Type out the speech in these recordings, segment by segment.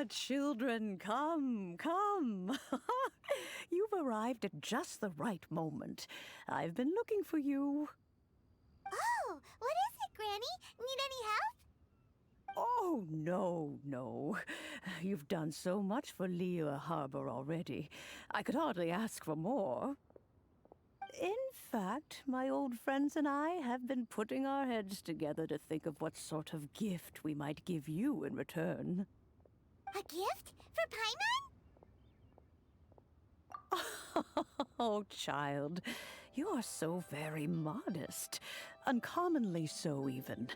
children, come, come. You've arrived at just the right moment. I've been looking for you. Oh, what is it, Granny? Need any help? Oh, no. You've done so much for Liyue Harbor already. I could hardly ask for more. In fact, my old friends and I have been putting our heads together to think of what sort of gift we might give you in return. A gift? For Paimon? Oh, child, you are so very modest. Uncommonly so, even.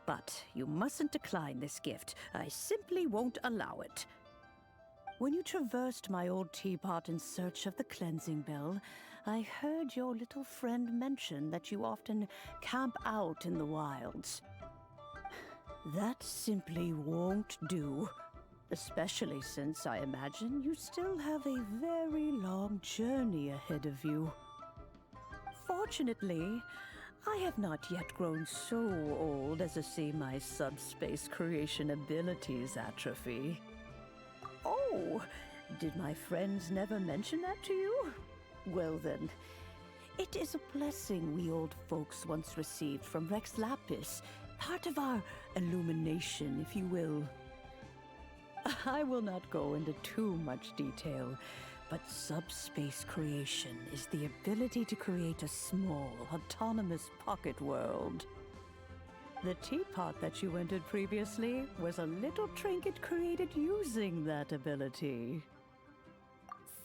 But you mustn't decline this gift. I simply won't allow it. When you traversed my old teapot in search of the cleansing bell, I heard your little friend mention that you often camp out in the wilds. That simply won't do. Especially since I imagine you still have a very long journey ahead of you. Fortunately, I have not yet grown so old as to see my subspace creation abilities atrophy. Oh, did my friends never mention that to you? Well then, it is a blessing we old folks once received from Rex Lapis, part of our illumination, if you will. I will not go into too much detail, but subspace creation is the ability to create a small, autonomous pocket world. The teapot that you entered previously was a little trinket created using that ability.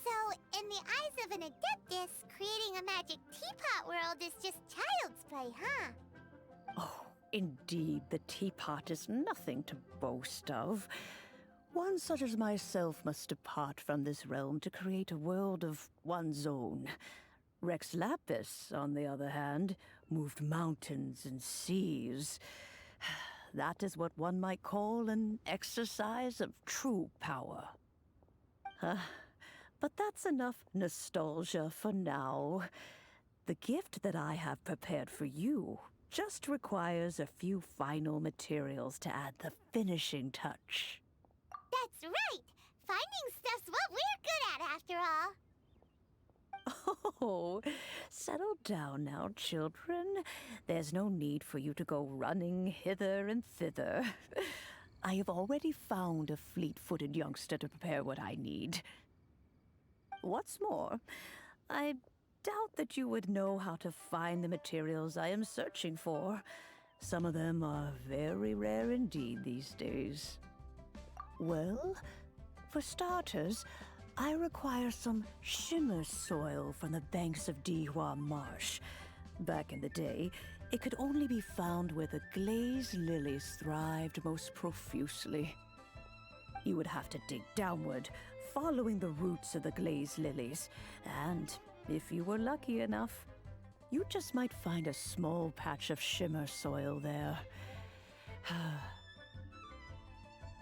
So, in the eyes of an adeptus, creating a magic teapot world is just child's play, huh? Oh, indeed, the teapot is nothing to boast of. One such as myself must depart from this realm to create a world of one's own. Rex Lapis, on the other hand, moved mountains and seas. That is what one might call an exercise of true power. But that's enough nostalgia for now. The gift that I have prepared for you just requires a few final materials to add the finishing touch. That's right! Finding stuff's what we're good at, after all. Oh, settle down now, children. There's no need for you to go running hither and thither. I have already found a fleet-footed youngster to prepare what I need. What's more, I doubt that you would know how to find the materials I am searching for. Some of them are very rare indeed these days. Well, for starters, I require some shimmer soil from the banks of Dihua Marsh. Back in the day, it could only be found where the glazed lilies thrived most profusely. You would have to dig downward, following the roots of the glazed lilies, and if you were lucky enough, you just might find a small patch of shimmer soil there.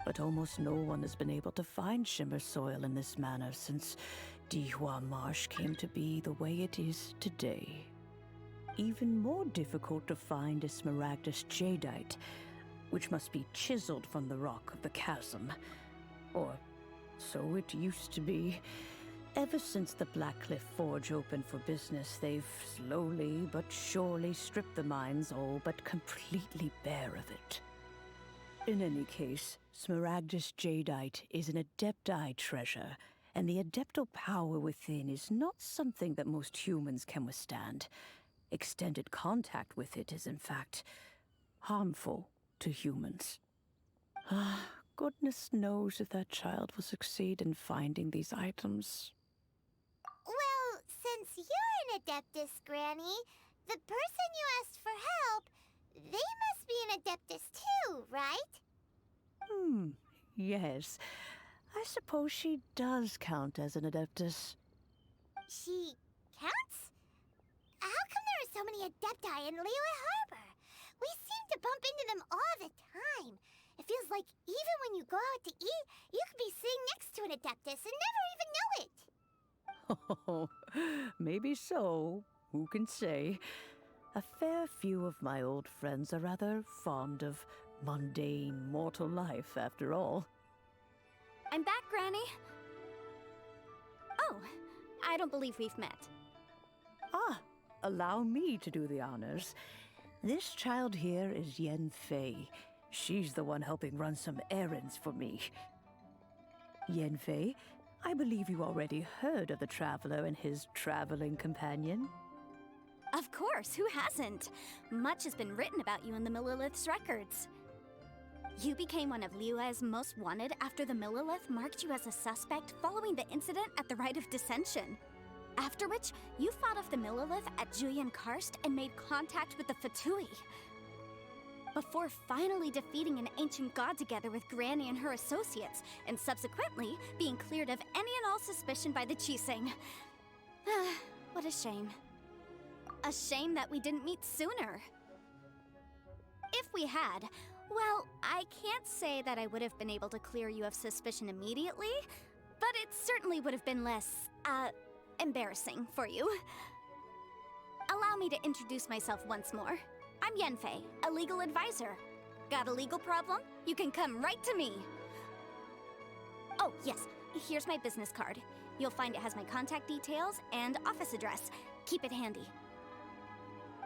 But almost no one has been able to find shimmer soil in this manner since Dihua Marsh came to be the way it is today. Even more difficult to find is smaragdus jadeite, which must be chiseled from the rock of the chasm. Or so it used to be. Ever since the Blackcliff Forge opened for business, they've slowly but surely stripped the mines all but completely bare of it. In any case, smaragdus jadeite is an adepti treasure, and the adeptal power within is not something that most humans can withstand. Extended contact with it is, in fact, harmful to humans. Goodness knows if that child will succeed in finding these items. Well, since you're an adeptus, Granny, the person you asked for help, they must be an adeptus too, right? Yes. I suppose she does count as an adeptus. She counts? How come there are so many adepti in Liyue Harbor? We seem to bump into them all the time. It feels like even when you go out to eat, you could be sitting next to an adeptus and never even know it. Oh, maybe so. Who can say? A fair few of my old friends are rather fond of mundane mortal life, after all. I'm back, Granny. Oh, I don't believe we've met. Ah, allow me to do the honors. This child here is Yan Fэй. She's the one helping run some errands for me. Yan Fэй, I believe you already heard of the Traveler and his traveling companion. Of course, who hasn't? Much has been written about you in the Millilith's records. You became one of Liyue's most wanted after the Millilith marked you as a suspect following the incident at the Rite of Dissension. After which, you fought off the Millilith at Julian Karst and made contact with the Fatui. Before finally defeating an ancient god together with Granny and her associates, and subsequently being cleared of any and all suspicion by the Chiseng. What a shame. A shame that we didn't meet sooner. If we had, well, I can't say that I would have been able to clear you of suspicion immediately, but it certainly would have been less, embarrassing for you. Allow me to introduce myself once more. I'm Yan Fэй, a legal advisor. Got a legal problem? You can come right to me. Oh, yes, here's my business card. You'll find it has my contact details and office address. Keep it handy.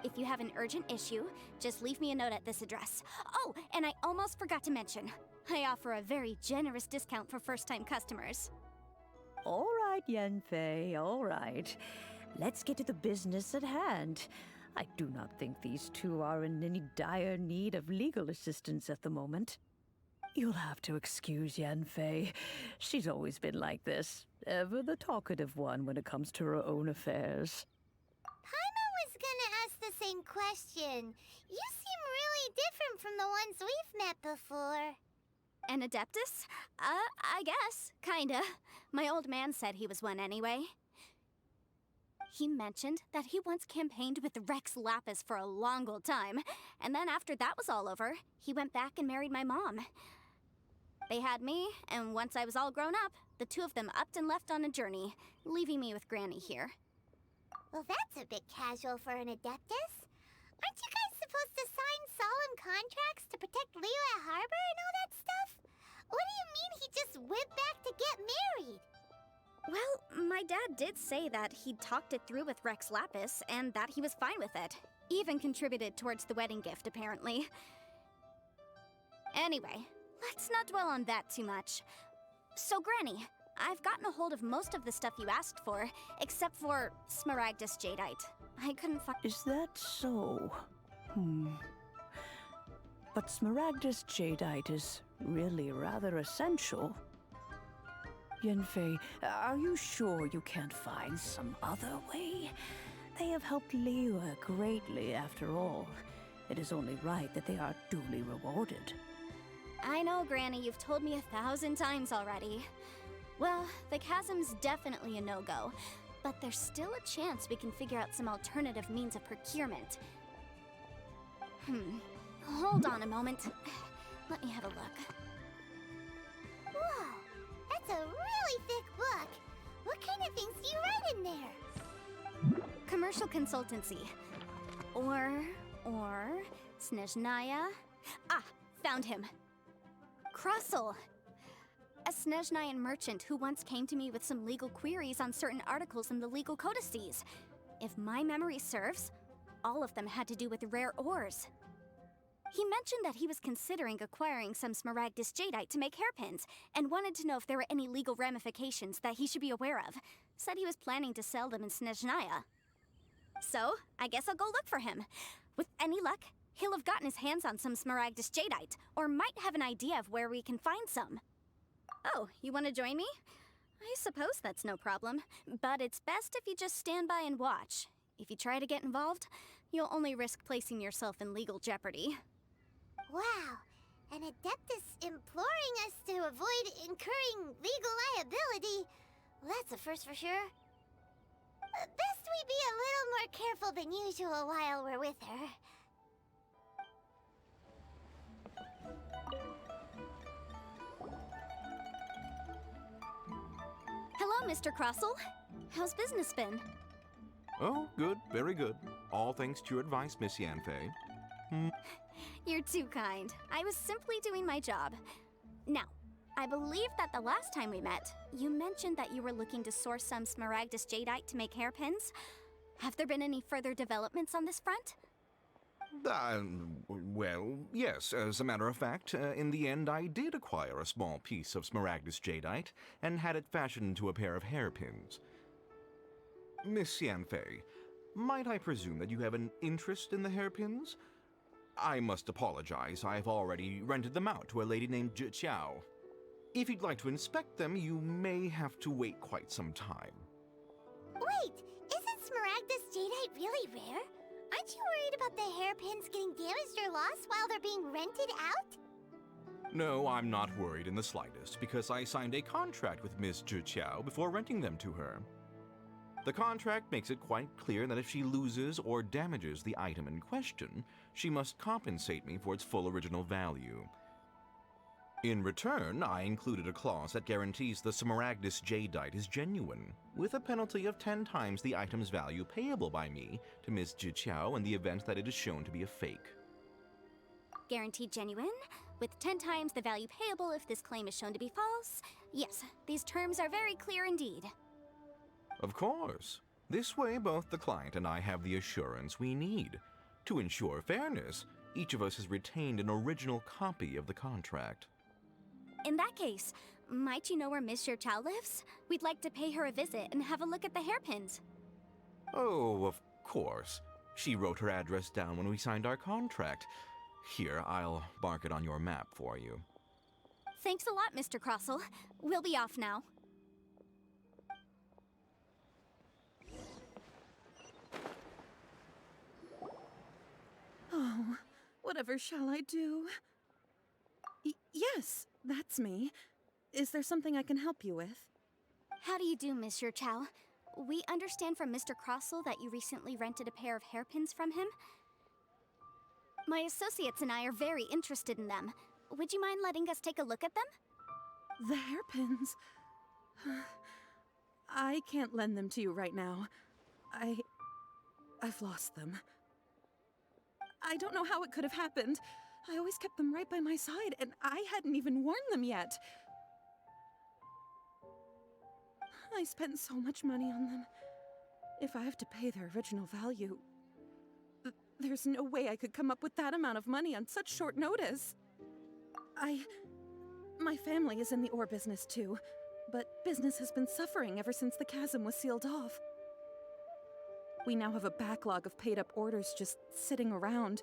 If you have an urgent issue, just leave me a note at this address. Oh, and I almost forgot to mention, I offer a very generous discount for first-time customers. All right, Yan Fэй, all right. Let's get to the business at hand. I do not think these two are in any dire need of legal assistance at the moment. You'll have to excuse Yan Fэй. She's always been like this, ever the talkative one when it comes to her own affairs. Paimon was gonna ask the same question. You seem really different from the ones we've met before. An Adeptus? I guess. Kinda. My old man said he was one anyway. He mentioned that he once campaigned with Rex Lapis for a long old time, and then after that was all over, he went back and married my mom. They had me, and once I was all grown up, the two of them upped and left on a journey, leaving me with Granny here. Well, that's a bit casual for an Adeptus. Aren't you guys supposed to sign solemn contracts to protect Liyue Harbor and all that stuff? What do you mean he just went back to get married? Well, my dad did say that he'd talked it through with Rex Lapis, and that he was fine with it. Even contributed towards the wedding gift, apparently. Anyway, let's not dwell on that too much. So, Granny, I've gotten a hold of most of the stuff you asked for, except for Smaragdus Jadeite. I couldn't find— Is that so? But Smaragdus Jadeite is really rather essential. Yan Fэй, are you sure you can't find some other way? They have helped Liyue greatly after all. It is only right that they are duly rewarded. I know, Granny, you've told me 1,000 times already. Well, the chasm's definitely a no-go, but there's still a chance we can figure out some alternative means of procurement. Hold on a moment. Let me have a look. Whoa, that's a really thick book. What kind of things do you write in there? Commercial consultancy. Or Snezhnaya. Ah, found him. Krusell. A Snezhnayan merchant who once came to me with some legal queries on certain articles in the legal codices. If my memory serves, all of them had to do with rare ores. He mentioned that he was considering acquiring some Smaragdus Jadeite to make hairpins, and wanted to know if there were any legal ramifications that he should be aware of. Said he was planning to sell them in Snezhnaya. So, I guess I'll go look for him. With any luck, he'll have gotten his hands on some Smaragdus Jadeite, or might have an idea of where we can find some. Oh, you want to join me? I suppose that's no problem, but it's best if you just stand by and watch. If you try to get involved, you'll only risk placing yourself in legal jeopardy. Wow, an Adeptus imploring us to avoid incurring legal liability. Well, that's a first for sure. Best we be a little more careful than usual while we're with her. Hello, Mr. Krusell. How's business been? Oh, good, very good. All thanks to your advice, Miss Yan Fэй. You're too kind. I was simply doing my job. Now, I believe that the last time we met, you mentioned that you were looking to source some Smaragdus Jadeite to make hairpins. Have there been any further developments on this front? Well, yes. As a matter of fact, in the end, I did acquire a small piece of Smaragdus Jadeite and had it fashioned into a pair of hairpins. Miss Yan Fэй, might I presume that you have an interest in the hairpins? I must apologize. I've already rented them out to a lady named Zhi Qiao. If you'd like to inspect them, you may have to wait quite some time. Wait, isn't Smaragdus Jadeite really rare? Aren't you worried about the hairpins getting damaged or lost while they're being rented out? No, I'm not worried in the slightest, because I signed a contract with Miss Zhi Qiao before renting them to her. The contract makes it quite clear that if she loses or damages the item in question, she must compensate me for its full original value. In return, I included a clause that guarantees the Smaragdus Jadeite is genuine, with a penalty of 10 times the item's value payable by me to Ms. Zhi Qiao in the event that it is shown to be a fake. Guaranteed genuine, with 10 times the value payable if this claim is shown to be false. Yes, these terms are very clear indeed. Of course. This way, both the client and I have the assurance we need. To ensure fairness, each of us has retained an original copy of the contract. In that case, might you know where Miss Zhi Qiao lives? We'd like to pay her a visit and have a look at the hairpins. Oh, of course. She wrote her address down when we signed our contract. Here, I'll mark it on your map for you. Thanks a lot, Mr. Crossell. We'll be off now. Oh, whatever shall I do? Yes, that's me. Is there something I can help you with? How do you do, Miss Zhi Qiao? We understand from Mr. Crossell that you recently rented a pair of hairpins from him. My associates and I are very interested in them. Would you mind letting us take a look at them? The hairpins. I can't lend them to you right now. I've lost them. I don't know how it could have happened. I always kept them right by my side, and I hadn't even worn them yet. I spent so much money on them. If I have to pay their original value, there's no way I could come up with that amount of money on such short notice. My family is in the ore business too, but business has been suffering ever since the chasm was sealed off. We now have a backlog of paid-up orders just sitting around,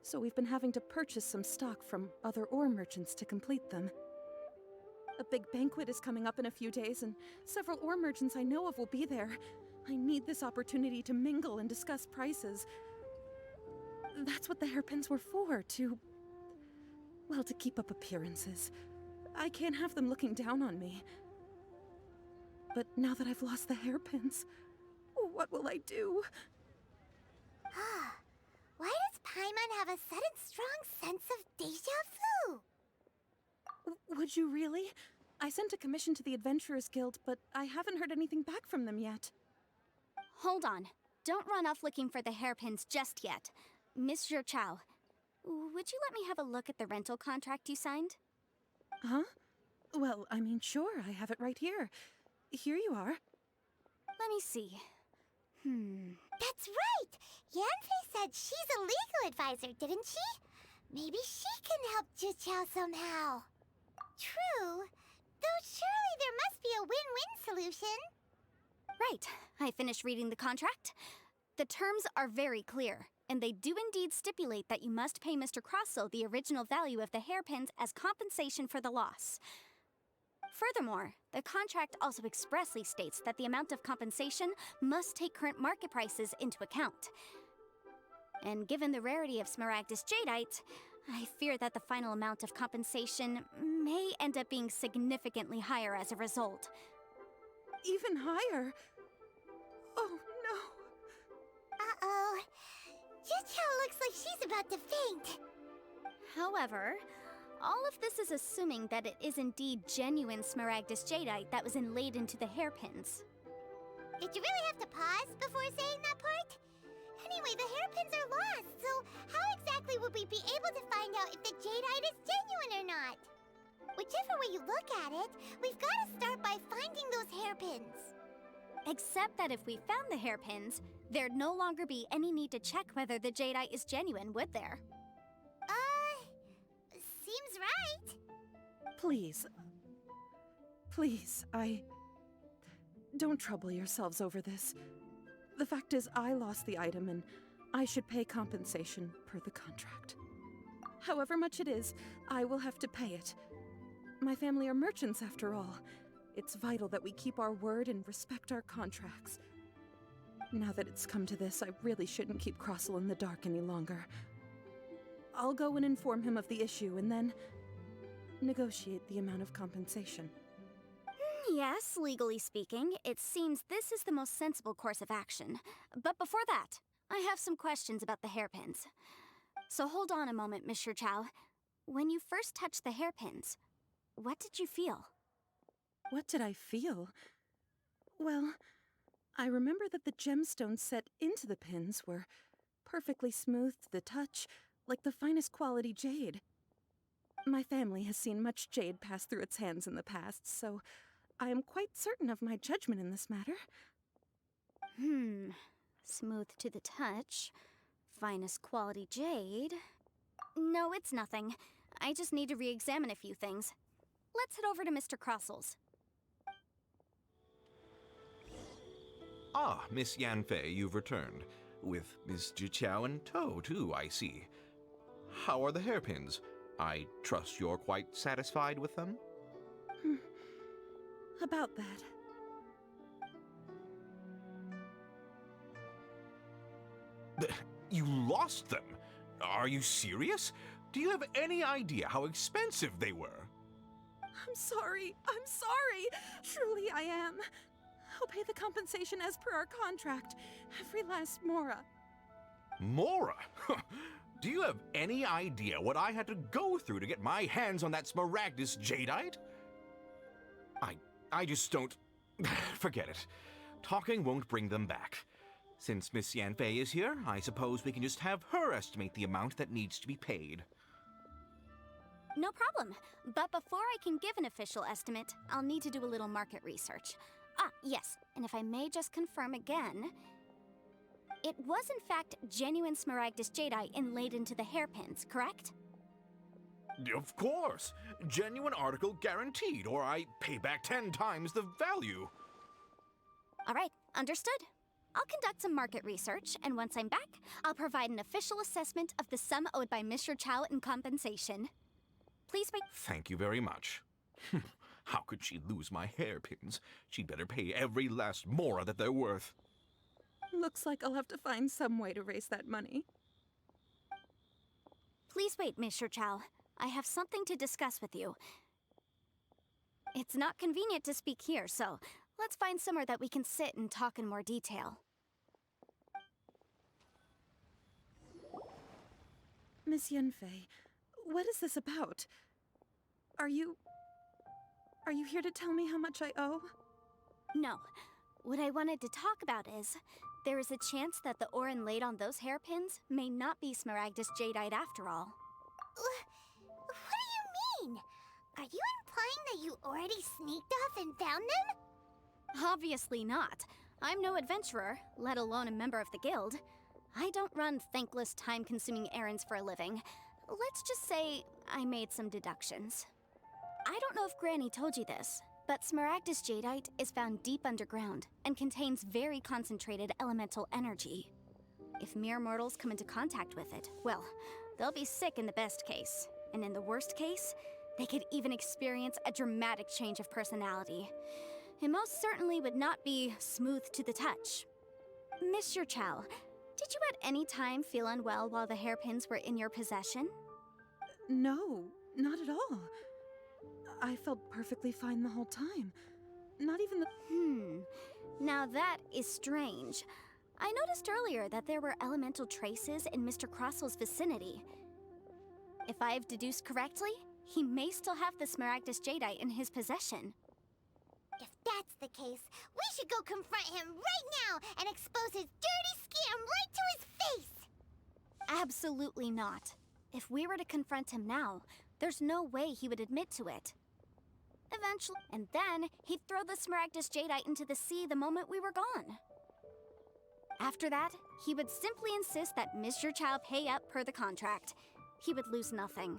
so we've been having to purchase some stock from other ore merchants to complete them. A big banquet is coming up in a few days, and several ore merchants I know of will be there. I need this opportunity to mingle and discuss prices. That's what the hairpins were for, to keep up appearances. I can't have them looking down on me. But now that I've lost the hairpins, what will I do? Why does Paimon have a sudden strong sense of déjà vu? Would you really? I sent a commission to the Adventurers Guild, but I haven't heard anything back from them yet. Hold on. Don't run off looking for the hairpins just yet. Miss Zhi Qiao, would you let me have a look at the rental contract you signed? Huh? Well, I mean, sure, I have it right here. Here you are. Let me see. That's right! Yan Fэй said she's a legal advisor, didn't she? Maybe she can help Zhi Qiao somehow. True. Though surely there must be a win-win solution. Right. I finished reading the contract. The terms are very clear, and they do indeed stipulate that you must pay Mr. Crossell the original value of the hairpins as compensation for the loss. Furthermore, the contract also expressly states that the amount of compensation must take current market prices into account. And given the rarity of Smaragdus Jadeite, I fear that the final amount of compensation may end up being significantly higher as a result. Even higher? Oh, no. Uh-oh. Zhi Qiao looks like she's about to faint. However, all of this is assuming that it is indeed genuine Smaragdus Jadeite that was inlaid into the hairpins. Did you really have to pause before saying that part? Anyway, the hairpins are lost, so how exactly would we be able to find out if the jadeite is genuine or not? Whichever way you look at it, we've got to start by finding those hairpins. Except that if we found the hairpins, there'd no longer be any need to check whether the jadeite is genuine, would there? Seems right. Please. Please, Don't trouble yourselves over this. The fact is, I lost the item and I should pay compensation per the contract. However much it is, I will have to pay it. My family are merchants after all. It's vital that we keep our word and respect our contracts. Now that it's come to this, I really shouldn't keep Crossel in the dark any longer. I'll go and inform him of the issue and then negotiate the amount of compensation. Yes, legally speaking, it seems this is the most sensible course of action. But before that, I have some questions about the hairpins. So hold on a moment, Mr. Chow. When you first touched the hairpins, what did you feel? What did I feel? Well, I remember that the gemstones set into the pins were perfectly smooth to the touch, like the finest quality jade. My family has seen much jade pass through its hands in the past, so I am quite certain of my judgment in this matter. Smooth to the touch, finest quality jade. No, it's nothing. I just need to re-examine a few things. Let's head over to Mr. Crossel's. Ah, Miss Yan Fэй, you've returned. With Ms. Jiqiao in tow, too, I see. How are the hairpins? I trust you're quite satisfied with them? About that. You lost them? Are you serious? Do you have any idea how expensive they were? I'm sorry. Truly I am. I'll pay the compensation as per our contract. Every last mora. Mora? Do you have any idea what I had to go through to get my hands on that Smaragdus jadeite? I just don't... Forget it. Talking won't bring them back. Since Miss Yan Fэй is here, I suppose we can just have her estimate the amount that needs to be paid. No problem. But before I can give an official estimate, I'll need to do a little market research. Ah, yes, and if I may just confirm again, it was in fact genuine Smaragdus jadeite inlaid into the hairpins, correct? Of course! Genuine article guaranteed, or I pay back 10 times the value. All right, understood. I'll conduct some market research, and once I'm back, I'll provide an official assessment of the sum owed by Mr. Chow in compensation. Please wait. Thank you very much. How could she lose my hairpins? She'd better pay every last mora that they're worth. Looks like I'll have to find some way to raise that money. Please wait, Mr. Chow. I have something to discuss with you. It's not convenient to speak here, so let's find somewhere that we can sit and talk in more detail. Miss Yan Fэй, what is this about? Are you here to tell me how much I owe? No. What I wanted to talk about is, there is a chance that the ore inlaid on those hairpins may not be Smaragdus jadeite after all. What do you mean? Are you implying that you already sneaked off and found them? Obviously not. I'm no adventurer, let alone a member of the guild. I don't run thankless, time-consuming errands for a living. Let's just say I made some deductions. I don't know if Granny told you this, but Smaragdus jadeite is found deep underground and contains very concentrated elemental energy. If mere mortals come into contact with it, well, they'll be sick in the best case. And in the worst case, they could even experience a dramatic change of personality. It most certainly would not be smooth to the touch. Mr. Chow, did you at any time feel unwell while the hairpins were in your possession? No, not at all. I felt perfectly fine the whole time. Not even the... Now that is strange. I noticed earlier that there were elemental traces in Mr. Crossel's vicinity. If I've deduced correctly, he may still have the Smaragdus jadeite in his possession. If that's the case, we should go confront him right now and expose his dirty scam right to his face! Absolutely not. If we were to confront him now, there's no way he would admit to it. Eventually, and then he'd throw the Smaragdus Jadeite into the sea the moment we were gone. After that, he would simply insist that Mr. Chow pay up per the contract. He would lose nothing.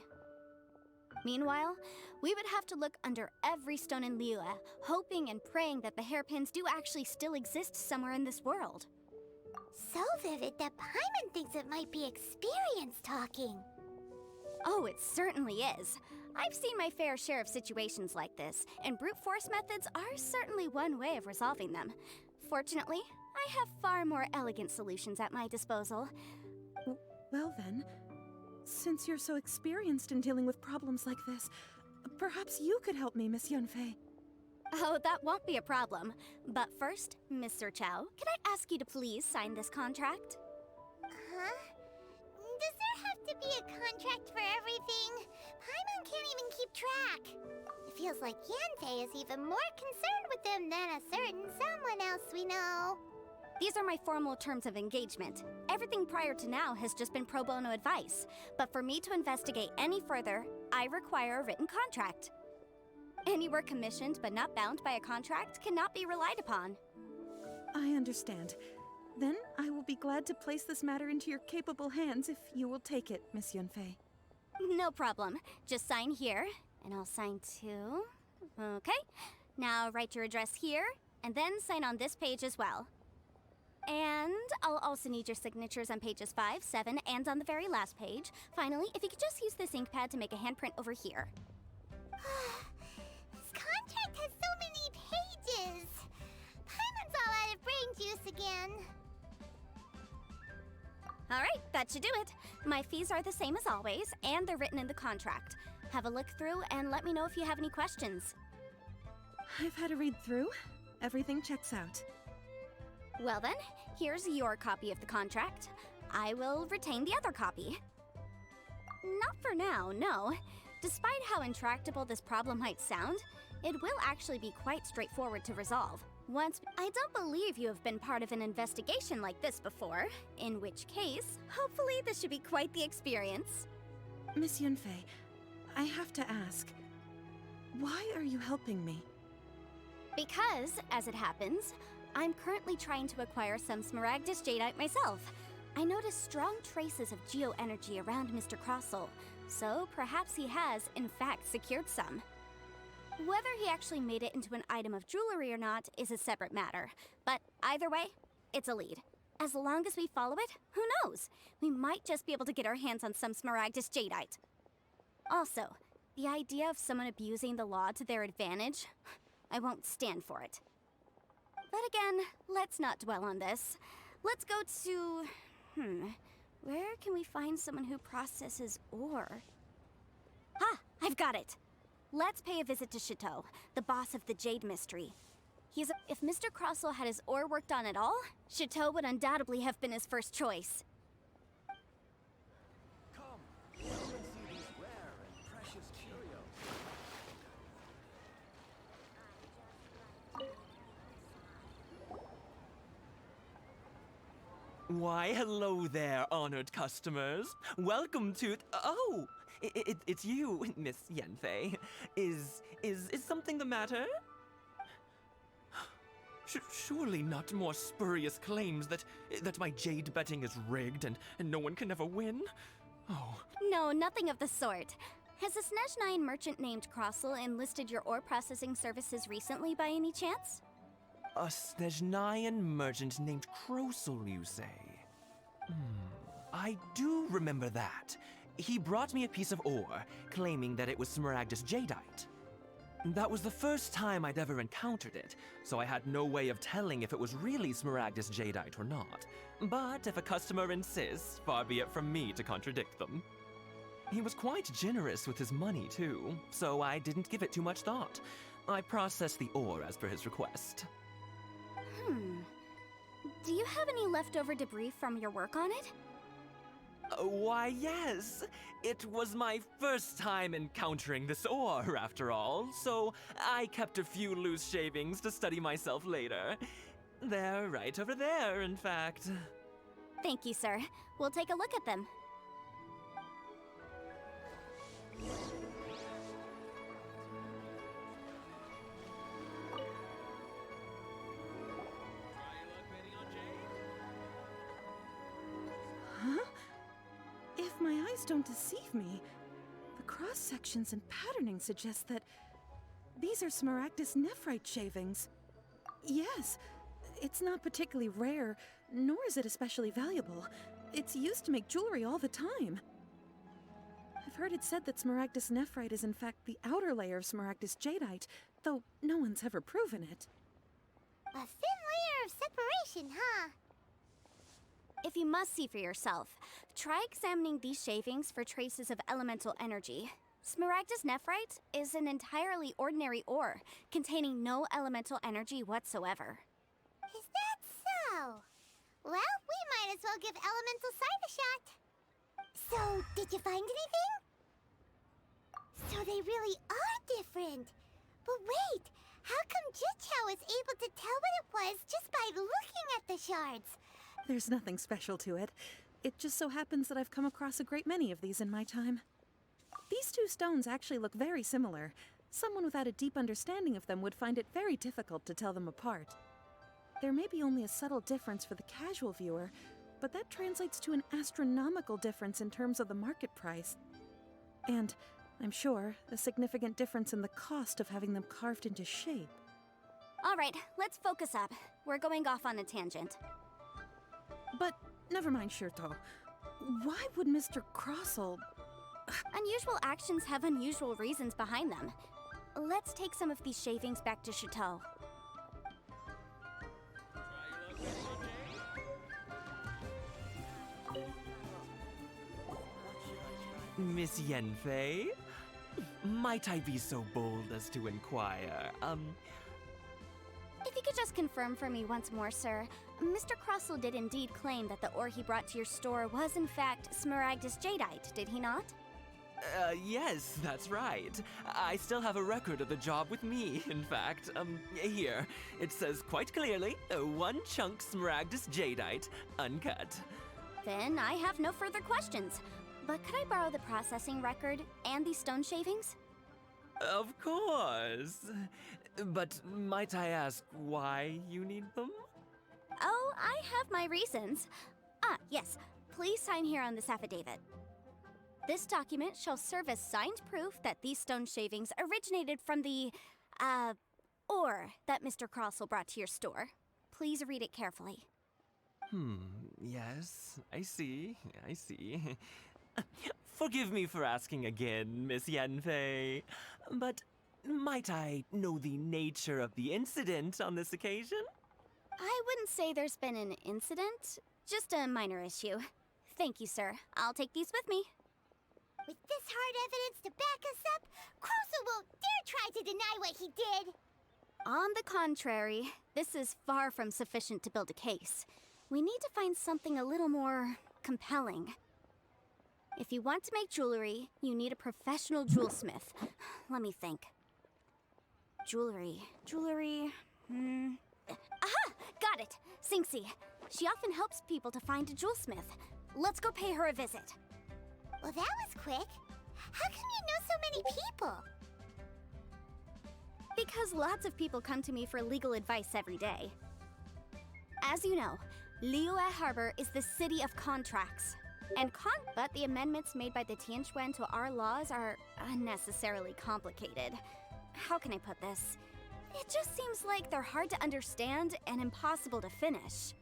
Meanwhile, we would have to look under every stone in Liyue, hoping and praying that the hairpins do actually still exist somewhere in this world. So vivid that Paimon thinks it might be experience talking. Oh, it certainly is. I've seen my fair share of situations like this, and brute force methods are certainly one way of resolving them. Fortunately, I have far more elegant solutions at my disposal. Well then, since you're so experienced in dealing with problems like this, perhaps you could help me, Miss Янь Фэй. Oh, that won't be a problem. But first, Mr. Chow, can I ask you to please sign this contract? Huh? Does there have to be a contract for everything? Paimon can't even keep track. It feels like Янь Fэй is even more concerned with them than a certain someone else we know. These are my formal terms of engagement. Everything prior to now has just been pro bono advice. But for me to investigate any further, I require a written contract. Any work commissioned but not bound by a contract cannot be relied upon. I understand. Then I will be glad to place this matter into your capable hands if you will take it, Miss Янь Фэй. No problem. Just sign here, and I'll sign too. Okay. Now write your address here, and then sign on this page as well. And I'll also need your signatures on pages 5, 7, and on the very last page. Finally, if you could just use this ink pad to make a handprint over here. This contract has so many pages. Paimon's all out of brain juice again. All right, that should do it. My fees are the same as always, and they're written in the contract. Have a look through and let me know if you have any questions. I've had a read through. Everything checks out. Well then, here's your copy of the contract. I will retain the other copy. Not for now, no. Despite how intractable this problem might sound, it will actually be quite straightforward to resolve. I don't believe you have been part of an investigation like this before, in which case, hopefully this should be quite the experience. Miss Янь Фэй, I have to ask, why are you helping me? Because, as it happens, I'm currently trying to acquire some Smaragdus Jadeite myself. I noticed strong traces of geo-energy around Mr. Crossel, so perhaps he has, in fact, secured some. Whether he actually made it into an item of jewelry or not is a separate matter, but either way, it's a lead. As long as we follow it, who knows? We might just be able to get our hands on some Smaragdus Jadeite. Also, the idea of someone abusing the law to their advantage, I won't stand for it. But again, let's not dwell on this. Let's go to... where can we find someone who processes ore? Ah, I've got it! Let's pay a visit to Chateau, the boss of the Jade Mystery. If Mr. Crossel had his ore worked on at all, Chateau would undoubtedly have been his first choice. Come, come and see these rare and precious curios. Why, hello there, honored customers. Welcome to... Oh! It's you, Miss Янь Фэй. Is something the matter? Surely not more spurious claims that my jade betting is rigged and no one can ever win? Oh. No, nothing of the sort. Has a Snezhnayan merchant named Crossel enlisted your ore processing services recently by any chance? A Snezhnayan merchant named Crossel, you say? I do remember that. He brought me a piece of ore, claiming that it was Smaragdus Jadeite. That was the first time I'd ever encountered it, so I had no way of telling if it was really Smaragdus Jadeite or not. But if a customer insists, far be it from me to contradict them. He was quite generous with his money, too, so I didn't give it too much thought. I processed the ore as per his request. Do you have any leftover debris from your work on it? Why, yes. It was my first time encountering this ore, after all, so I kept a few loose shavings to study myself later. They're right over there, in fact. Thank you, sir. We'll take a look at them. eyes don't deceive me. The cross-sections and patterning suggest that these are Smaragdus nephrite shavings. Yes, it's not particularly rare, nor is it especially valuable. It's used to make jewelry all the time. I've heard it said that Smaragdus nephrite is in fact the outer layer of Smaragdus jadeite, though no one's ever proven it. A thin layer of separation, huh? If you must see for yourself, try examining these shavings for traces of elemental energy. Smaragdus nephrite is an entirely ordinary ore, containing no elemental energy whatsoever. Is that so? Well, we might as well give elemental side a shot. So, did you find anything? So they really are different. But wait, how come Jichao was able to tell what it was just by looking at the shards? There's nothing special to it. It just so happens that I've come across a great many of these in my time. These two stones actually look very similar. Someone without a deep understanding of them would find it very difficult to tell them apart. There may be only a subtle difference for the casual viewer, but that translates to an astronomical difference in terms of the market price. And, I'm sure, a significant difference in the cost of having them carved into shape. All right, let's focus up. We're going off on a tangent. But, never mind, Shirto. Why would Mr. Crossell... Unusual actions have unusual reasons behind them. Let's take some of these shavings back to Chateau. Miss Yen Fэй? Might I be so bold as to inquire, If you could just confirm for me once more, sir. Mr. Crossell did indeed claim that the ore he brought to your store was in fact Smaragdus jadeite, did he not? Yes, that's right. I still have a record of the job with me, in fact. Here. It says quite clearly, 1 chunk Smaragdus jadeite, uncut. Then I have no further questions. But could I borrow the processing record and these stone shavings? Of course. But might I ask why you need them? Oh, I have my reasons. Ah, yes. Please sign here on this affidavit. This document shall serve as signed proof that these stone shavings originated from the, ore that Mr. Crossell brought to your store. Please read it carefully. Yes, I see. Forgive me for asking again, Miss Yen Fэй, but might I know the nature of the incident on this occasion? I wouldn't say there's been an incident, just a minor issue. Thank you, sir. I'll take these with me. With this hard evidence to back us up, Crossell won't dare try to deny what he did. On the contrary, this is far from sufficient to build a case. We need to find something a little more compelling. If you want to make jewelry, you need a professional jewelsmith. Let me think. Jewelry. Aha! Got it! Xingxi. She often helps people to find a jewelsmith. Let's go pay her a visit. Well, that was quick. How come you know so many people? Because lots of people come to me for legal advice every day. As you know, Liyue Harbor is the city of contracts. But the amendments made by the Tianquan to our laws are unnecessarily complicated. How can I put this? It just seems like they're hard to understand and impossible to finish.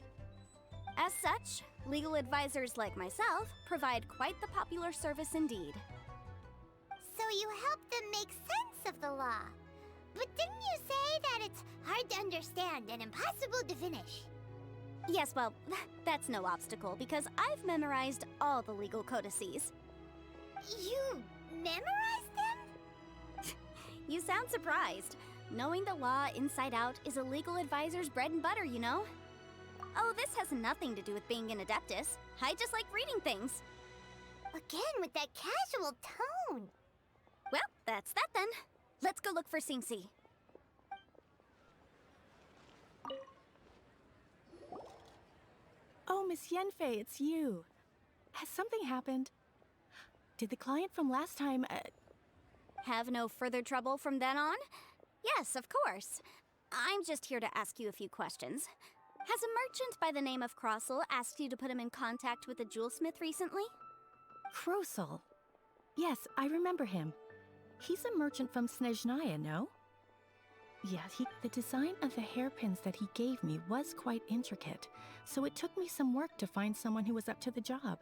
As such, legal advisors like myself provide quite the popular service indeed. So you help them make sense of the law. But didn't you say that it's hard to understand and impossible to finish? Yes, well, that's no obstacle because I've memorized all the legal codices. You memorized them? You sound surprised. Knowing the law inside out is a legal advisor's bread and butter, you know? Oh, this has nothing to do with being an adeptus. I just like reading things. Again, with that casual tone. Well, that's that then. Let's go look for Xingxi. Oh, Miss Yen Fэй, it's you. Has something happened? Did the client from last time, Have no further trouble from then on? Yes, of course. I'm just here to ask you a few questions. Has a merchant by the name of Crossell asked you to put him in contact with a jewelsmith recently? Krosel. Yes, I remember him. He's a merchant from Snezhnaya, no? Yeah, the design of the hairpins that he gave me was quite intricate, so it took me some work to find someone who was up to the job.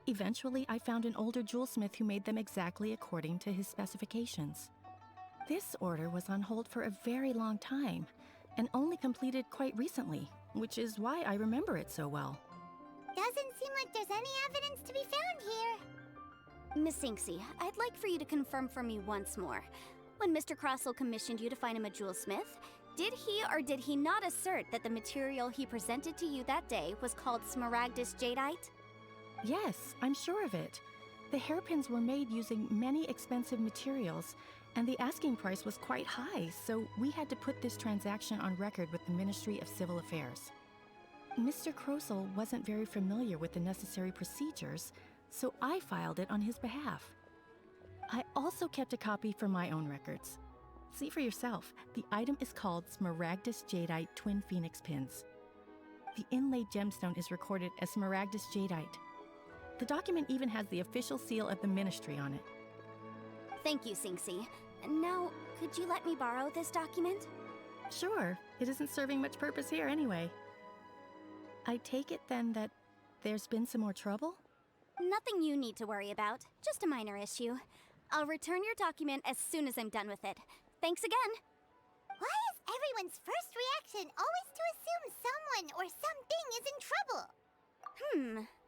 Eventually, I found an older jewelsmith who made them exactly according to his specifications. This order was on hold for a very long time, and only completed quite recently, which is why I remember it so well. Doesn't seem like there's any evidence to be found here. Miss Inksy, I'd like for you to confirm for me once more. When Mr. Crossell commissioned you to find him a jewelsmith, did he or did he not assert that the material he presented to you that day was called Smaragdus Jadeite? Yes, I'm sure of it. The hairpins were made using many expensive materials, and the asking price was quite high, so we had to put this transaction on record with the Ministry of Civil Affairs. Mr. Krosel wasn't very familiar with the necessary procedures, so I filed it on his behalf. I also kept a copy for my own records. See for yourself, the item is called Smaragdus Jadeite Twin Phoenix Pins. The inlaid gemstone is recorded as Smaragdus Jadeite. The document even has the official seal of the Ministry on it. Thank you, Sinksy. Now, could you let me borrow this document? Sure, it isn't serving much purpose here anyway. I take it then that there's been some more trouble? Nothing you need to worry about, just a minor issue. I'll return your document as soon as I'm done with it. Thanks again! Why is everyone's first reaction always to assume someone or something is in trouble?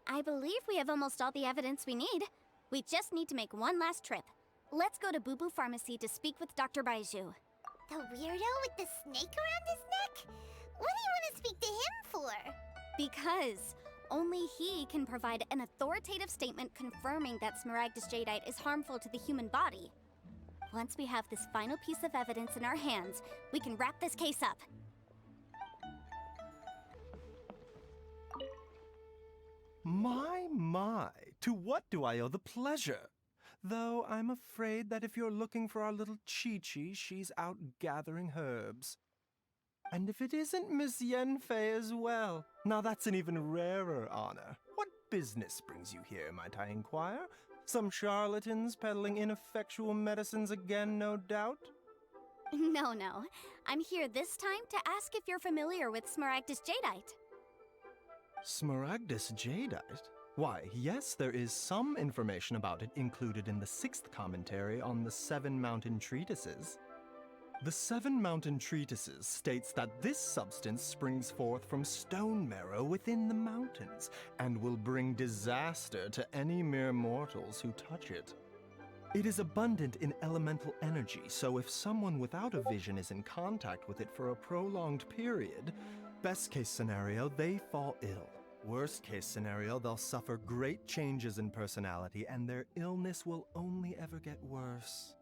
I believe we have almost all the evidence we need. We just need to make one last trip. Let's go to Boo Boo Pharmacy to speak with Dr. Baiju. The weirdo with the snake around his neck? What do you want to speak to him for? Because only he can provide an authoritative statement confirming that Smaragdus Jadeite is harmful to the human body. Once we have this final piece of evidence in our hands, we can wrap this case up. My, to what do I owe the pleasure? Though I'm afraid that if you're looking for our little Chi-Chi, she's out gathering herbs. And if it isn't Miss Yen Fэй as well, now that's an even rarer honor. What business brings you here, might I inquire? Some charlatans peddling ineffectual medicines again, no doubt? No. I'm here this time to ask if you're familiar with Smaragdus Jadeite. Smaragdus Jadeite? Why, yes, there is some information about it included in the 6th commentary on the 7 Mountain Treatises. The 7 Mountain Treatises states that this substance springs forth from stone marrow within the mountains, and will bring disaster to any mere mortals who touch it. It is abundant in elemental energy, so if someone without a vision is in contact with it for a prolonged period, best case scenario, they fall ill. Worst case scenario, they'll suffer great changes in personality, and their illness will only ever get worse.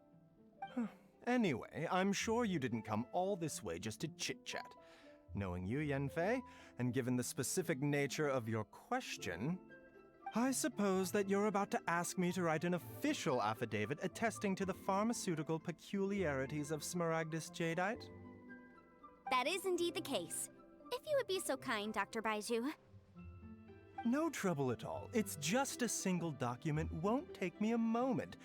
Anyway, I'm sure you didn't come all this way just to chit-chat. Knowing you, Yen Fэй, and given the specific nature of your question, I suppose that you're about to ask me to write an official affidavit attesting to the pharmaceutical peculiarities of Smaragdus Jadeite? That is indeed the case. If you would be so kind, Dr. Baiju. No trouble at all. It's just a single document, won't take me a moment.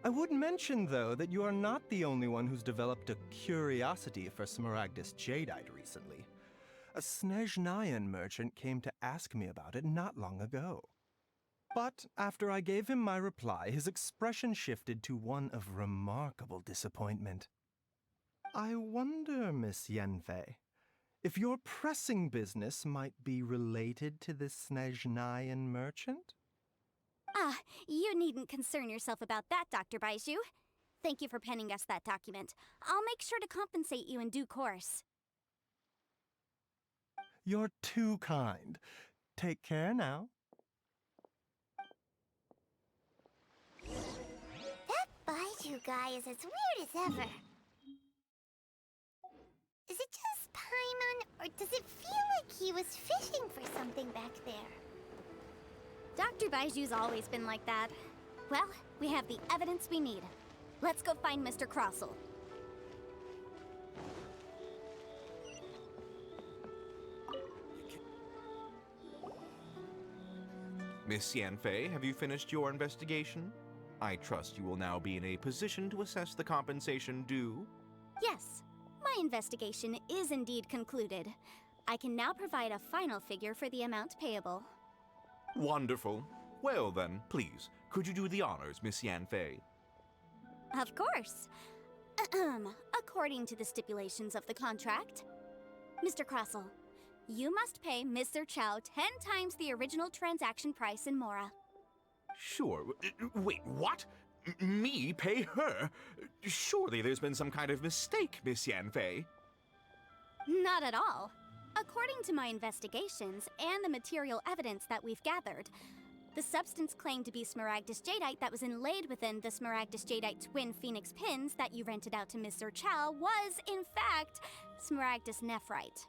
I would mention, though, that you are not the only one who's developed a curiosity for Smaragdus Jadeite recently. A Snezhnayan merchant came to ask me about it not long ago. But after I gave him my reply, his expression shifted to one of remarkable disappointment. I wonder, Miss Yen Fэй, if your pressing business might be related to this Snezhnayan merchant? Ah, you needn't concern yourself about that, Dr. Baiju. Thank you for penning us that document. I'll make sure to compensate you in due course. You're too kind. Take care now. That Baiju guy is as weird as ever. Is it just Paimon, or does it feel like he was fishing for something back there? Dr. Baiju's always been like that. Well, we have the evidence we need. Let's go find Mr. Crossell. Miss Yan Fэй, have you finished your investigation? I trust you will now be in a position to assess the compensation due. Yes, my investigation is indeed concluded. I can now provide a final figure for the amount payable. Wonderful. Well then, please, could you do the honors, Miss Yan Fэй? Of course. According to the stipulations of the contract, Mr. Crossell, you must pay Mr. Chow 10 times the original transaction price in Mora. Sure. Wait, what? Me pay her? Surely there's been some kind of mistake, Miss Yan Fэй. Not at all. According to my investigations and the material evidence that we've gathered, the substance claimed to be Smaragdus Jadeite that was inlaid within the Smaragdus Jadeite twin phoenix pins that you rented out to Mr. Chow was, in fact, Smaragdus Nephrite.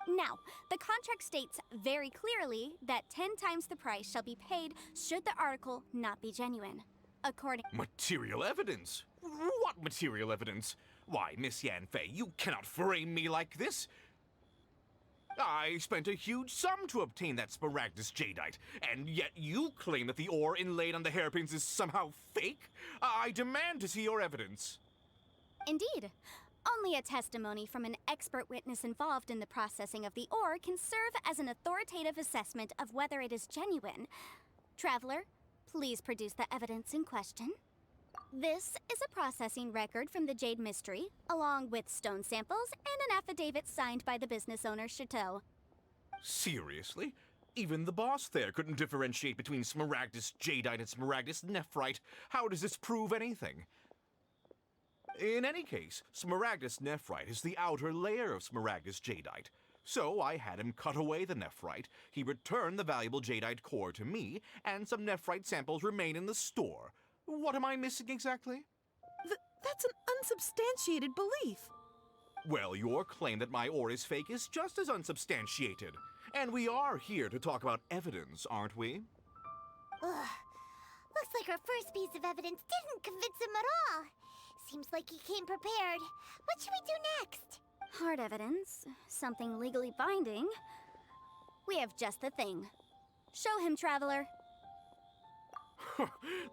Now, the contract states very clearly that 10 times the price shall be paid should the article not be genuine. According— Material evidence? What material evidence? Why, Miss Yan Fэй, you cannot frame me like this. I spent a huge sum to obtain that Smaragdus Jadeite, and yet you claim that the ore inlaid on the hairpins is somehow fake? I demand to see your evidence. Indeed. Only a testimony from an expert witness involved in the processing of the ore can serve as an authoritative assessment of whether it is genuine. Traveler, please produce the evidence in question. This is a processing record from the Jade Mystery, along with stone samples and an affidavit signed by the business owner, Chateau. Seriously? Even the boss there couldn't differentiate between Smaragdus Jadeite and Smaragdus Nephrite. How does this prove anything? In any case, Smaragdus Nephrite is the outer layer of Smaragdus Jadeite. So I had him cut away the Nephrite, he returned the valuable Jadeite core to me, and some Nephrite samples remain in the store. What am I missing exactly? That's an unsubstantiated belief. Well, your claim that my ore is fake is just as unsubstantiated. And we are here to talk about evidence, aren't we? Ugh. Looks like our first piece of evidence didn't convince him at all. Seems like he came prepared. What should we do next? Hard evidence, something legally binding. We have just the thing. Show him, Traveler.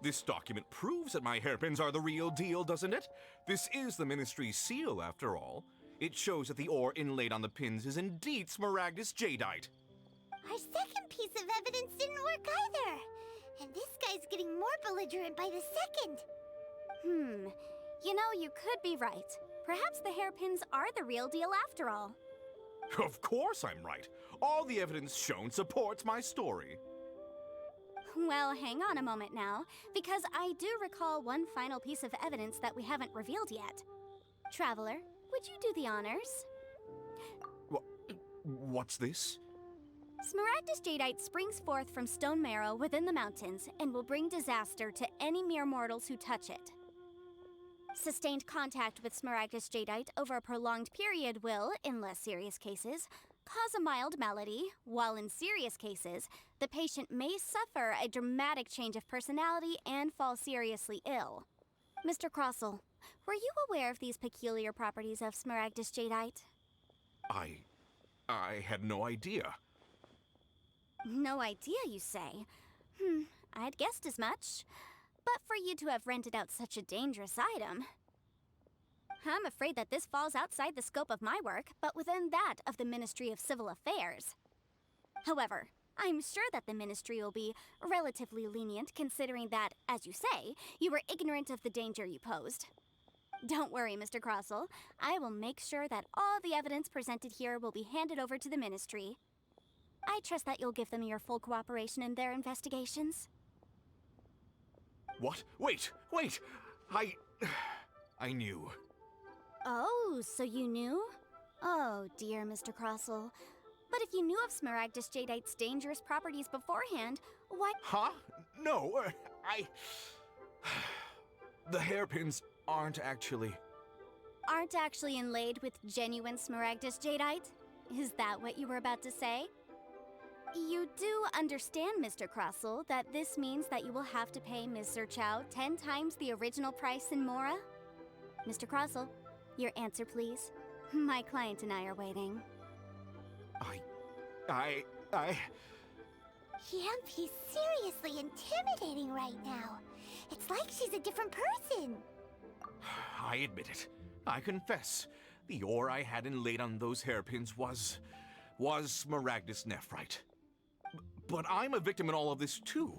This document proves that my hairpins are the real deal, doesn't it? This is the Ministry's seal, after all. It shows that the ore inlaid on the pins is indeed Smaragdus Jadeite. Our second piece of evidence didn't work either. And this guy's getting more belligerent by the second. You know, you could be right. Perhaps the hairpins are the real deal after all. Of course I'm right. All the evidence shown supports my story. Well, hang on a moment now, because I do recall one final piece of evidence that we haven't revealed yet. Traveler, would you do the honors? What's this? Smaragdus Jadeite springs forth from stone marrow within the mountains and will bring disaster to any mere mortals who touch it. Sustained contact with Smaragdus Jadeite over a prolonged period will, in less serious cases, cause a mild malady, while in serious cases, the patient may suffer a dramatic change of personality and fall seriously ill. Mr. Crossell, were you aware of these peculiar properties of Smaragdus Jadeite? I had no idea. No idea, you say? I'd guessed as much. But for you to have rented out such a dangerous item... I'm afraid that this falls outside the scope of my work, but within that of the Ministry of Civil Affairs. However, I'm sure that the Ministry will be relatively lenient considering that, as you say, you were ignorant of the danger you posed. Don't worry, Mr. Crossell. I will make sure that all the evidence presented here will be handed over to the Ministry. I trust that you'll give them your full cooperation in their investigations. What? Wait! I knew. Oh, so you knew? Oh, dear Mr. Crossell. But if you knew of Smaragdus Jadeite's dangerous properties beforehand, why— Huh? No, The hairpins aren't actually inlaid with genuine Smaragdus Jadeite? Is that what you were about to say? You do understand, Mr. Crossell, that this means that you will have to pay Mr. Chow 10 times the original price in Mora? Mr. Crossell, your answer, please. My client and I are waiting. Yanfei's seriously intimidating right now. It's like she's a different person. I admit it. I confess. The ore I had inlaid on those hairpins was Smaragdus nephrite. But I'm a victim in all of this too.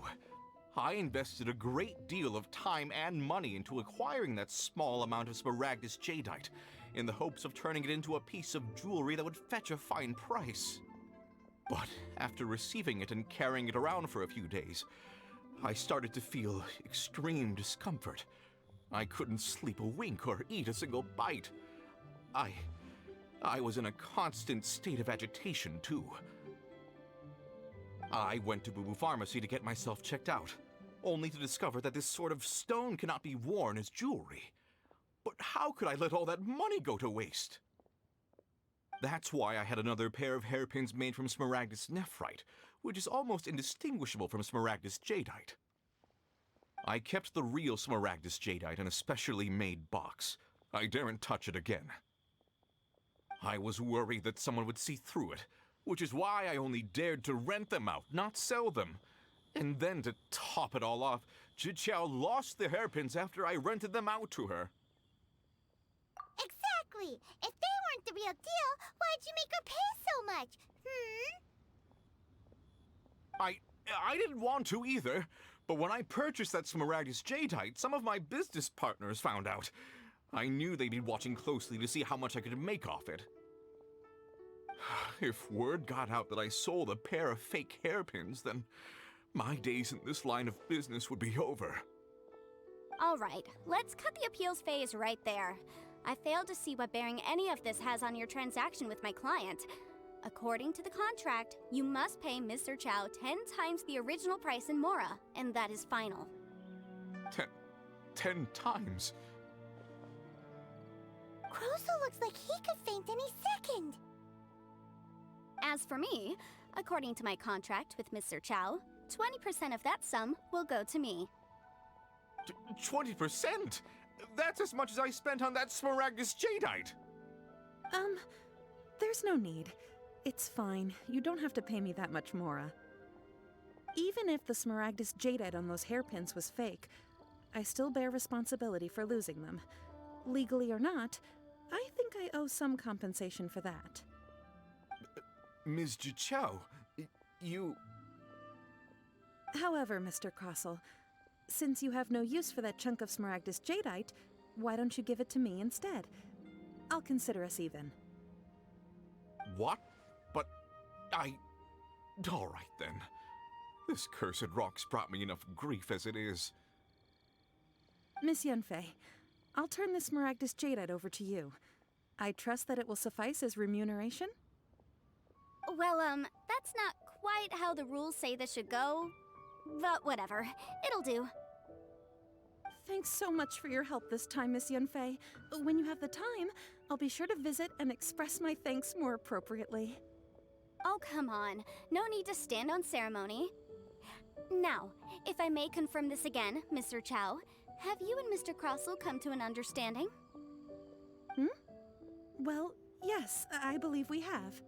I invested a great deal of time and money into acquiring that small amount of Smaragdus jadeite, in the hopes of turning it into a piece of jewelry that would fetch a fine price. But after receiving it and carrying it around for a few days, I started to feel extreme discomfort. I couldn't sleep a wink or eat a single bite. I was in a constant state of agitation, too. I went to Boo Boo Pharmacy to get myself checked out, only to discover that this sort of stone cannot be worn as jewelry. But how could I let all that money go to waste? That's why I had another pair of hairpins made from Smaragdus nephrite, which is almost indistinguishable from Smaragdus jadeite. I kept the real Smaragdus jadeite in a specially made box. I daren't touch it again. I was worried that someone would see through it, which is why I only dared to rent them out, not sell them. And then to top it all off, Zhiqiao lost the hairpins after I rented them out to her. Exactly! If they weren't the real deal, why'd you make her pay so much? I didn't want to either, but when I purchased that Smaragdus jadeite, some of my business partners found out. I knew they'd be watching closely to see how much I could make off it. If word got out that I sold a pair of fake hairpins, then my days in this line of business would be over. All right, let's cut the appeals phase right there. I failed to see what bearing any of this has on your transaction with my client. According to the contract, you must pay Mr. Chow 10 times the original price in Mora, and that is final. 10 times? Kroso looks like he could faint any second. As for me, according to my contract with Mr. Chow, 20% of that sum will go to me. 20%? That's as much as I spent on that Smaragdus jadeite! There's no need. It's fine. You don't have to pay me that much, Mora. Even if the Smaragdus jadeite on those hairpins was fake, I still bear responsibility for losing them. Legally or not, I think I owe some compensation for that. Ms. Zhiqiao, you... However, Mr. Crossell, since you have no use for that chunk of Smaragdus jadeite, why don't you give it to me instead? I'll consider us even. What? But all right then. This cursed rock's brought me enough grief as it is. Miss Yan Fэй, I'll turn this Smaragdus jadeite over to you. I trust that it will suffice as remuneration? Well, that's not quite how the rules say this should go. But whatever, it'll do. Thanks so much for your help this time, Miss Yan Fэй. When you have the time, I'll be sure to visit and express my thanks more appropriately. Oh, come on. No need to stand on ceremony. Now, if I may confirm this again, Mr. Chow, have you and Mr. Crossell come to an understanding? Well, yes, I believe we have.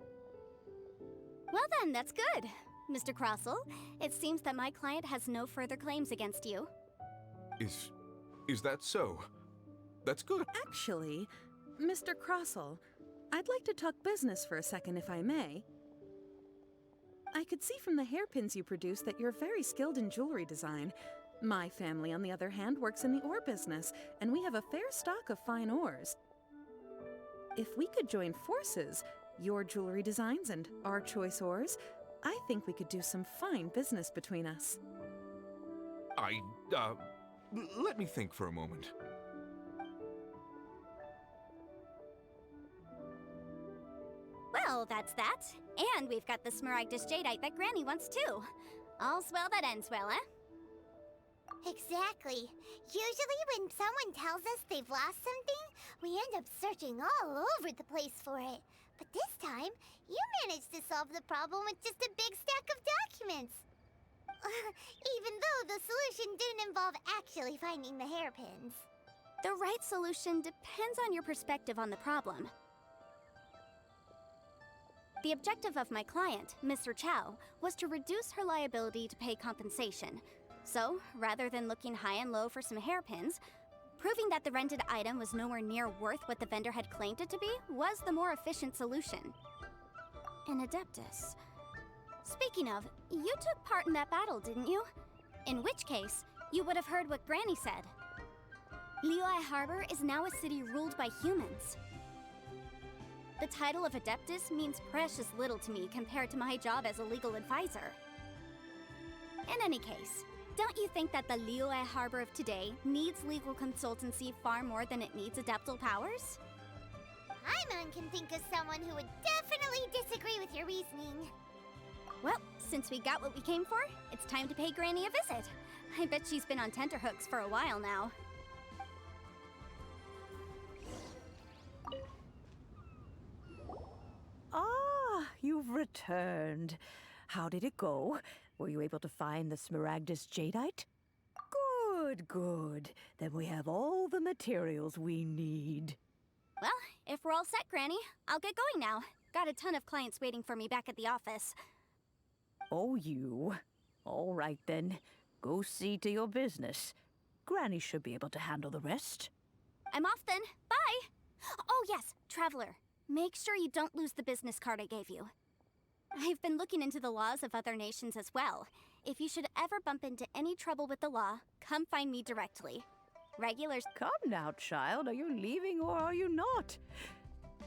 Well then, that's good. Mr. Crossell, it seems that my client has no further claims against you. Is that so? That's good. Actually, Mr. Crossell, I'd like to talk business for a second, if I may. I could see from the hairpins you produce that you're very skilled in jewelry design. My family, on the other hand, works in the ore business, and we have a fair stock of fine ores. If we could join forces, your jewelry designs and our choice ores, I think we could do some fine business between us. Let me think for a moment. Well, that's that. And we've got the Smaragdus jadeite that Granny wants too. All's well that ends well, eh? Exactly. Usually when someone tells us they've lost something, we end up searching all over the place for it. But this time, you managed to solve the problem with just a big stack of documents. Even though the solution didn't involve actually finding the hairpins. The right solution depends on your perspective on the problem. The objective of my client, Mr. Chow, was to reduce her liability to pay compensation. So, rather than looking high and low for some hairpins, proving that the rented item was nowhere near worth what the vendor had claimed it to be was the more efficient solution. An Adeptus. Speaking of, you took part in that battle, didn't you? In which case, you would have heard what Granny said. Liyue Harbor is now a city ruled by humans. The title of Adeptus means precious little to me compared to my job as a legal advisor. In any case, don't you think that the Liyue Harbor of today needs legal consultancy far more than it needs adeptal powers? Paimon can think of someone who would definitely disagree with your reasoning. Well, since we got what we came for, it's time to pay Granny a visit. I bet she's been on tenterhooks for a while now. Ah, you've returned. How did it go? Were you able to find the Smaragdus Jadeite? Good, good. Then we have all the materials we need. Well, if we're all set, Granny, I'll get going now. Got a ton of clients waiting for me back at the office. Oh, you. All right, then. Go see to your business. Granny should be able to handle the rest. I'm off then. Bye! Oh yes, Traveler. Make sure you don't lose the business card I gave you. I've been looking into the laws of other nations as well. If you should ever bump into any trouble with the law, come find me directly. Regulars... Come now, child. Are you leaving or are you not?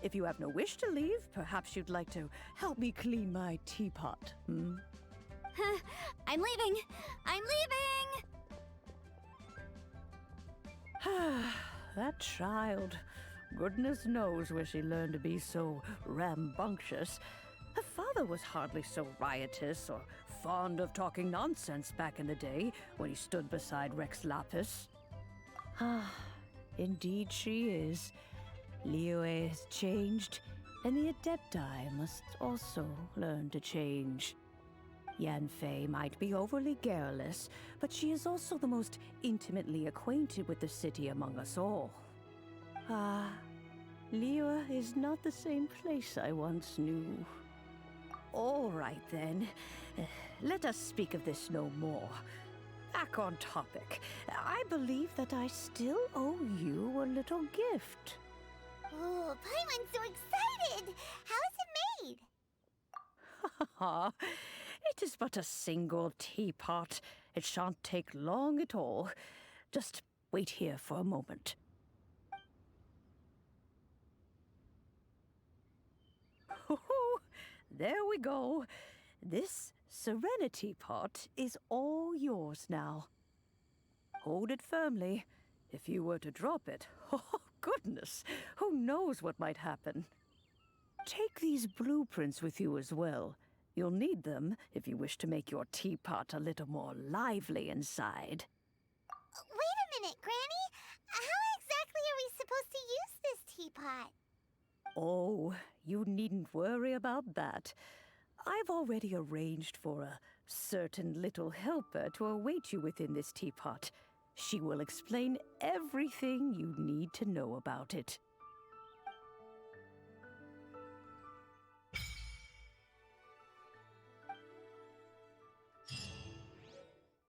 If you have no wish to leave, perhaps you'd like to help me clean my teapot, hmm? I'm leaving! I'm leaving! That child. Goodness knows where she learned to be so rambunctious. Her father was hardly so riotous or fond of talking nonsense back in the day when he stood beside Rex Lapis. Ah, indeed she is. Liyue has changed, and the Adepti must also learn to change. Yan Fэй might be overly garrulous, but she is also the most intimately acquainted with the city among us all. Ah, Liyue is not the same place I once knew. All right, then. Let us speak of this no more. Back on topic. I believe that I still owe you a little gift. Ooh, Paimon's so excited! How is it made? Ha It is but a single teapot. It shan't take long at all. Just wait here for a moment. There we go. This Serenity Pot is all yours now. Hold it firmly. If you were to drop it, oh goodness, who knows what might happen. Take these blueprints with you as well. You'll need them if you wish to make your teapot a little more lively inside. Wait a minute, Granny. How exactly are we supposed to use this teapot? Oh, you needn't worry about that. I've already arranged for a certain little helper to await you within this teapot. She will explain everything you need to know about it.